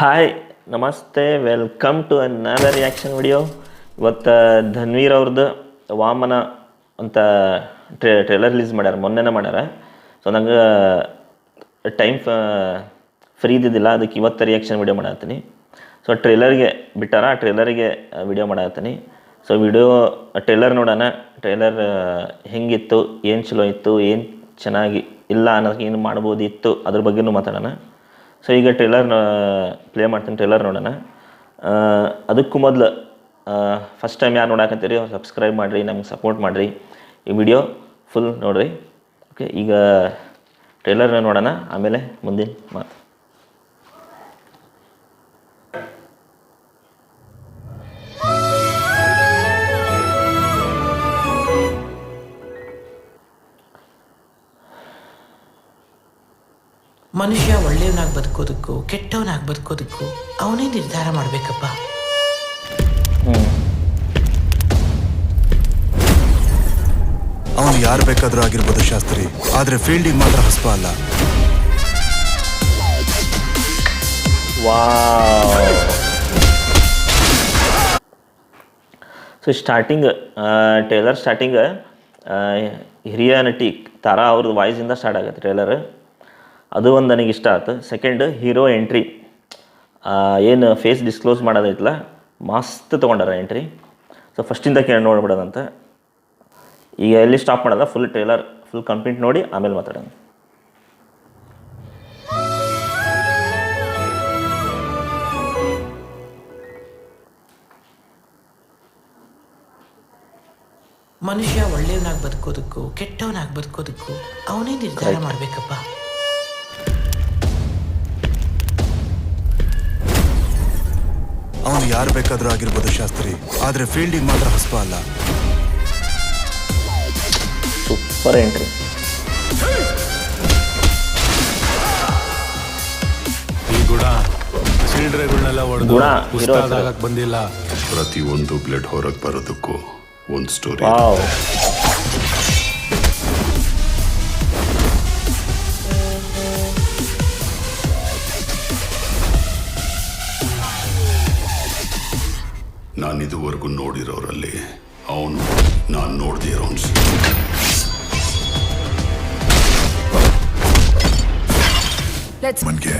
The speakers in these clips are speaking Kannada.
ಹಾಯ್ ನಮಸ್ತೆ welcome to another reaction video. ಇವತ್ತು ಧನ್ವೀರ್ ಅವ್ರದ್ದು ವಾಮನ ಅಂತ ಟ್ರೇಲರ್ ರಿಲೀಸ್ ಮಾಡ್ಯಾರ, ಮೊನ್ನೆನೇ ಮಾಡ್ಯಾರ. ಸೊ ನಂಗೆ ಟೈಮ್ ಫ್ರೀ ಇದ್ದಿದ್ದಿಲ್ಲ, ಅದಕ್ಕೆ ಇವತ್ತು ರಿಯಾಕ್ಷನ್ ವಿಡಿಯೋ ಮಾಡತ್ತೀನಿ. ಸೊ ಟ್ರೇಲರ್ಗೆ ಬಿಟ್ಟಾರ, ಆ ಟ್ರೇಲರಿಗೆ ವಿಡಿಯೋ ಮಾಡತ್ತೀನಿ. ಸೊ ಟ್ರೇಲರ್ ನೋಡೋಣ. ಟ್ರೇಲರ್ ಹೆಂಗಿತ್ತು, ಏನು ಚಲೋ ಇತ್ತು, ಏನು ಚೆನ್ನಾಗಿ ಇಲ್ಲ ಅನ್ನೋದಕ್ಕೆ ಏನು ಮಾಡ್ಬೋದಿತ್ತು, ಅದ್ರ ಬಗ್ಗೆನೂ ಮಾತಾಡೋಣ. ಸೊ ಈಗ ಟ್ರೇಲರ್ ಪ್ಲೇ ಮಾಡ್ತೀನಿ, ಟ್ರೇಲರ್ ನೋಡೋಣ. ಅದಕ್ಕೂ ಮೊದಲು ಫಸ್ಟ್ ಟೈಮ್ ಯಾರು ನೋಡಾಕತ್ತೀರಿ ಅವ್ರು ಸಬ್ಸ್ಕ್ರೈಬ್ ಮಾಡಿರಿ, ನಮ್ಗೆ ಸಪೋರ್ಟ್ ಮಾಡಿರಿ, ಈ ವಿಡಿಯೋ ಫುಲ್ ನೋಡಿರಿ. ಓಕೆ, ಈಗ ಟ್ರೇಲರ್ ನೋಡೋಣ, ಆಮೇಲೆ ಮುಂದಿನ ಮಾತು. ಮನುಷ್ಯ ಒಳ್ಳೆಯವನಾಗಿ ಬದುಕೋದಕ್ಕೂ ಕೆಟ್ಟವನಾಗಿ ಬದುಕೋದಕ್ಕೂ ಅವನೇ ನಿರ್ಧಾರ ಮಾಡಬೇಕಪ್ಪ. ಅವನು ಯಾರು ಬೇಕಾದ್ರೂ ಆಗಿರ್ಬೋದು ಶಾಸ್ತ್ರಿ, ಆದ್ರೆ ಫೀಲ್ಡಿಗೆ ಮಾತ್ರ ಹಸ್ಪ ಅಲ್ಲ. ಸೊ ಟ್ರೇಲರ್ ಸ್ಟಾರ್ಟಿಂಗ್ ಹಿರಿಯ ನಟಿ ತಾರಾ ಅವ್ರದ್ದು ವಾಯ್ಸಿಂದ ಸ್ಟಾರ್ಟ್ ಆಗುತ್ತೆ ಟ್ರೇಲರ್. ಅದು ಒಂದು ನನಗೆ ಇಷ್ಟ ಆಯ್ತು. ಸೆಕೆಂಡ್, ಹೀರೋ ಎಂಟ್ರಿ ಏನು ಫೇಸ್ ಡಿಸ್ಕ್ಲೋಸ್ ಮಾಡೋದೈತಲ್ಲ, ಮಸ್ತ್ ತೊಗೊಂಡಾರ ಎಂಟ್ರಿ. ಸೊ ಫಸ್ಟಿಂದ ನೋಡ್ಬಿಡೋದಂತ. ಈಗ ಎಲ್ಲಿ ಸ್ಟಾಪ್ ಮಾಡೋದ, ಫುಲ್ ಟ್ರೇಲರ್ ಫುಲ್ ಕಂಪ್ಲೀಟ್ ನೋಡಿ ಆಮೇಲೆ ಮಾತಾಡೋಣ. ಮನುಷ್ಯ ಒಳ್ಳೆಯವನಾಗಿ ಬದುಕೋದಕ್ಕೂ ಕೆಟ್ಟವನಾಗಿ ಬದುಕೋದಕ್ಕೂ ಅವನೇ ನಿರ್ಧಾರ ಮಾಡಬೇಕಪ್ಪ. ಅವನು ಯಾರು ಬೇಕಾದ್ರೂ ಆಗಿರ್ಬೋದು ಶಾಸ್ತ್ರಿ, ಆದ್ರೆ ಫೀಲ್ಡಿಗೆ ಮಾತ್ರ ಹಸ್ಪ ಅಲ್ಲ. Super entry. ಈ ಗುಣ ಚಿಲ್ಡ್ರೆಗಳನ್ನೆಲ್ಲ ಹೊಡೆದು ಉಸ್ತಾದಾಗಕ್ಕೆ ಬಂದಿಲ್ಲ. ಪ್ರತಿಯೊಂದು ಬ್ಲಡ್ ಹೊರಗೆ ಬರೋದಕ್ಕೂ ಒಂದು ಸ್ಟೋರಿ. ನಾನು ಇದುವರೆಗೂ ನೋಡಿರೋರಲ್ಲಿ ಅವನು ನಾನು ನೋಡದೇ ಇರೋನ್. ಮನ್ಗೆ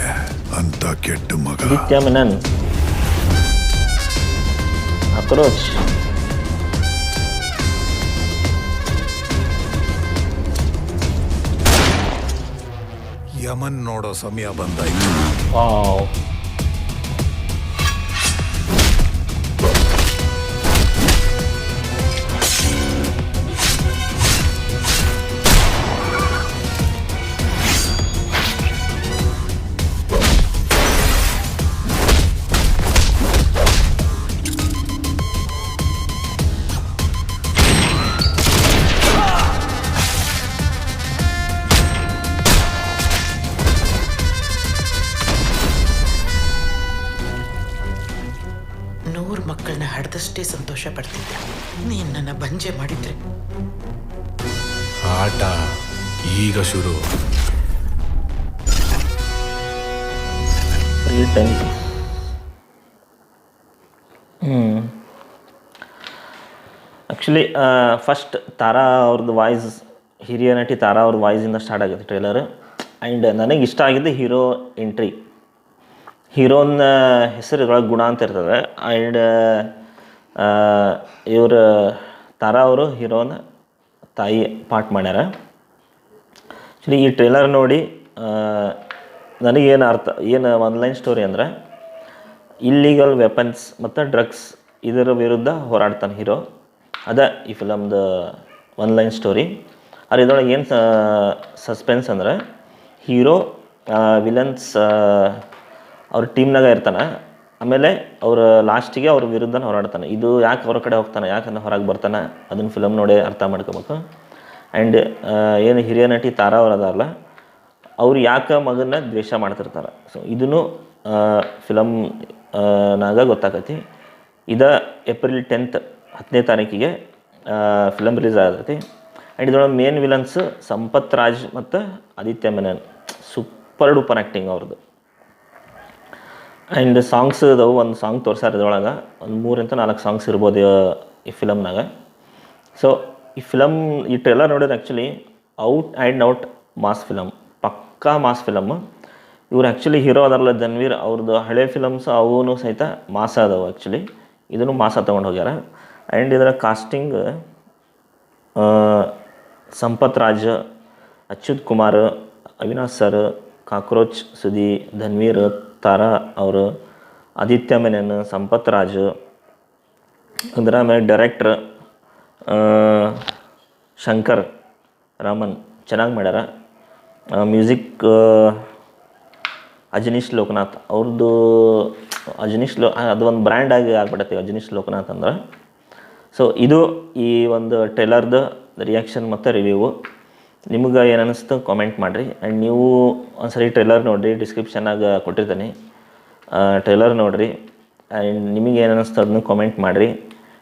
ಅಂತ ಕೆಟ್ಟ ಮಗ ಆದಿತ್ಯ ಮೆನನ್, ಅಕ್ರೋಚ್. ಯಮನ್ ನೋಡೋ ಸಮಯ ಬಂದಾಯ್ತು. ಮಕ್ಕಳನ್ನ ಹಡ್ದಷ್ಟೇ ಸಂತೋಷ ಪಡ್ತಿದ್ದೆ. ನೀನು ನನ್ನ ಬಂಜೆ ಮಾಡಿದ್ರೆ. ಆಟ ಈಗ ಶುರು. ಆ್ಯಕ್ಚುಲಿ ಫಸ್ಟ್ ತಾರಾ ಅವ್ರದ್ದು ವಾಯ್ಸ್, ಹಿರಿಯ ನಟಿ ತಾರಾ ಅವ್ರದ್ದು ವಾಯ್ಸಿಂದ ಸ್ಟಾರ್ಟ್ ಆಗುತ್ತೆ ಟ್ರೇಲರ್. ಆ್ಯಂಡ್ ನನಗೆ ಇಷ್ಟ ಆಗಿದ್ದು ಹೀರೋ ಎಂಟ್ರಿ. ಹೀರೋನ ಹೆಸರು ಇದ್ರೊಳಗೆ ಗುಣ ಅಂತ ಇರ್ತದೆ. ಆ್ಯಂಡ್ ಇವರು ತಾರಾ ಅವರು ಹೀರೋನ ತಾಯಿ ಪಾಠ ಮಾಡ್ಯಾರ. ಆ್ಯಕ್ಚುಲಿ ಈ ಟ್ರೇಲರ್ ನೋಡಿ ನನಗೇನು ಆನ್ಲೈನ್ ಸ್ಟೋರಿ ಅಂದರೆ, ಇಲ್ಲೀಗಲ್ ವೆಪನ್ಸ್ ಮತ್ತು ಡ್ರಗ್ಸ್ ಇದರ ವಿರುದ್ಧ ಹೋರಾಡ್ತಾನೆ ಹೀರೋ. ಅದೇ ಈ ಫಿಲಮ್ದು ಆನ್ಲೈನ್ ಸ್ಟೋರಿ. ಆದರೆ ಇದ್ರೊಳಗೆ ಏನು ಸಸ್ಪೆನ್ಸ್ ಅಂದರೆ, ಹೀರೋ ವಿಲನ್ಸ್ ಅವ್ರ ಟೀಮ್ನಾಗ ಇರ್ತಾನೆ. ಆಮೇಲೆ ಅವ್ರ ಲಾಸ್ಟಿಗೆ ಅವ್ರ ವಿರುದ್ಧ ಹೋರಾಡ್ತಾನೆ. ಇದು ಯಾಕೆ ಅವ್ರ ಕಡೆ ಹೋಗ್ತಾನೆ, ಯಾಕಂದ್ರೆ ಹೊರಗೆ ಬರ್ತಾನೆ, ಅದನ್ನು ಫಿಲಮ್ ನೋಡಿ ಅರ್ಥ ಮಾಡ್ಕೋಬೇಕು. ಆ್ಯಂಡ್ ಏನು ಹಿರಿಯ ನಟಿ ತಾರಾ ಅವ್ರು ಅದಾರಲ್ಲ, ಅವ್ರು ಯಾಕೆ ಮಗನ ದ್ವೇಷ ಮಾಡ್ತಿರ್ತಾರೆ. ಸೊ ಇದನ್ನು ಫಿಲಮ್ನಾಗ ಗೊತ್ತಾಗತ್ತೆ. ಇದು ಏಪ್ರಿಲ್ 10ನೇ ತಾರೀಕಿಗೆ ಫಿಲಮ್ ರಿಲೀಸ್ ಆಗತೈತಿ. ಆ್ಯಂಡ್ ಇದರೊಳಗೆ ಮೇನ್ ವಿಲನ್ಸ್ ಸಂಪತ್ ರಾಜ್ ಮತ್ತು Aditya Menon. Super duper acting ಅವ್ರದ್ದು. ಆ್ಯಂಡ್ ಸಾಂಗ್ಸ್ ಅದಾವು, ಒಂದು ಸಾಂಗ್ ತೋರ್ಸಾರ ಇದ್ರೊಳಗೆ, ಒಂದು 3-4 ಸಾಂಗ್ಸ್ ಇರ್ಬೋದು ಈ ಫಿಲಮ್ನಾಗ. ಸೊ ಈ ಟ್ರೇಲರ್ ನೋಡಿದ್ರೆ actually out and out mass film, ಪಕ್ಕಾ ಮಾಸ್ ಫಿಲಮ್. ಇವ್ರು ಆ್ಯಕ್ಚುಲಿ ಹೀರೋ ಅದಾರಲ್ಲ ಧನ್ವೀರ್, ಅವ್ರದ್ದು ಹಳೆ ಫಿಲಮ್ಸ್ ಅವೂ ಸಹಿತ ಮಾಸ ಅದಾವೆ. ಆ್ಯಕ್ಚುಲಿ ಇದನ್ನು ಮಾಸ ತೊಗೊಂಡು ಹೋಗ್ಯಾರ. ಆ್ಯಂಡ್ ಇದರ casting Sampath Raj, Achyuth Kumar, Avinash sir, cockroach Sudhi, Dhanveer, Tara ಅವರು, ಆದಿತ್ಯ ಮೆನನ್, ಸಂಪತ್ ರಾಜ್, ಅದರ ಆಮೇಲೆ ಡೈರೆಕ್ಟ್ರ್ ಶಂಕರ್ ರಾಮನ್ ಚೆನ್ನಾಗಿ ಮಾಡ್ಯಾರ. ಮ್ಯೂಸಿಕ್ ಅಜನೀಶ್ ಲೋಕನಾಥ್ ಅವ್ರದ್ದು. ಅದು ಒಂದು ಬ್ರ್ಯಾಂಡಾಗಿ ಆಗ್ಬಿಟ್ಟೈತಿ ಅಜನೀಶ್ ಲೋಕನಾಥ್ ಅಂದ್ರೆ. ಸೊ ಇದು ಈ ಒಂದು ಟ್ರೇಲರ್ದು ರಿಯಾಕ್ಷನ್ ಮತ್ತು ರಿವ್ಯೂ. ನಿಮ್ಗೆ ಏನು ಅನ್ನಿಸ್ತು ಕಾಮೆಂಟ್ ಮಾಡಿರಿ. ಆ್ಯಂಡ್ ನೀವು ಒಂದ್ಸರಿ ಟ್ರೇಲರ್ ನೋಡಿರಿ, ಡಿಸ್ಕ್ರಿಪ್ಷನ್ನಾಗ ಕೊಟ್ಟಿರ್ತೀನಿ, ಟ್ರೇಲರ್ ನೋಡಿರಿ. ಆ್ಯಂಡ್ ನಿಮಗೆ ಏನು ಅನ್ನಿಸ್ತು ಅದನ್ನು ಕಾಮೆಂಟ್ ಮಾಡಿರಿ.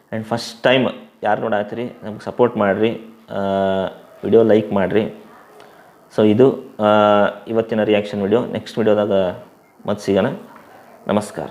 ಆ್ಯಂಡ್ ಫಸ್ಟ್ ಟೈಮ್ ಯಾರು ನೋಡಾತ್ರಿ ನಮ್ಗೆ ಸಪೋರ್ಟ್ ಮಾಡಿರಿ, ವಿಡಿಯೋ ಲೈಕ್ ಮಾಡಿರಿ. ಸೊ ಇದು ಇವತ್ತಿನ ರಿಯಾಕ್ಷನ್ ವಿಡಿಯೋ. ನೆಕ್ಸ್ಟ್ ವಿಡಿಯೋದಾಗ ಮತ್ತೆ ಸಿಗೋಣ. ನಮಸ್ಕಾರ.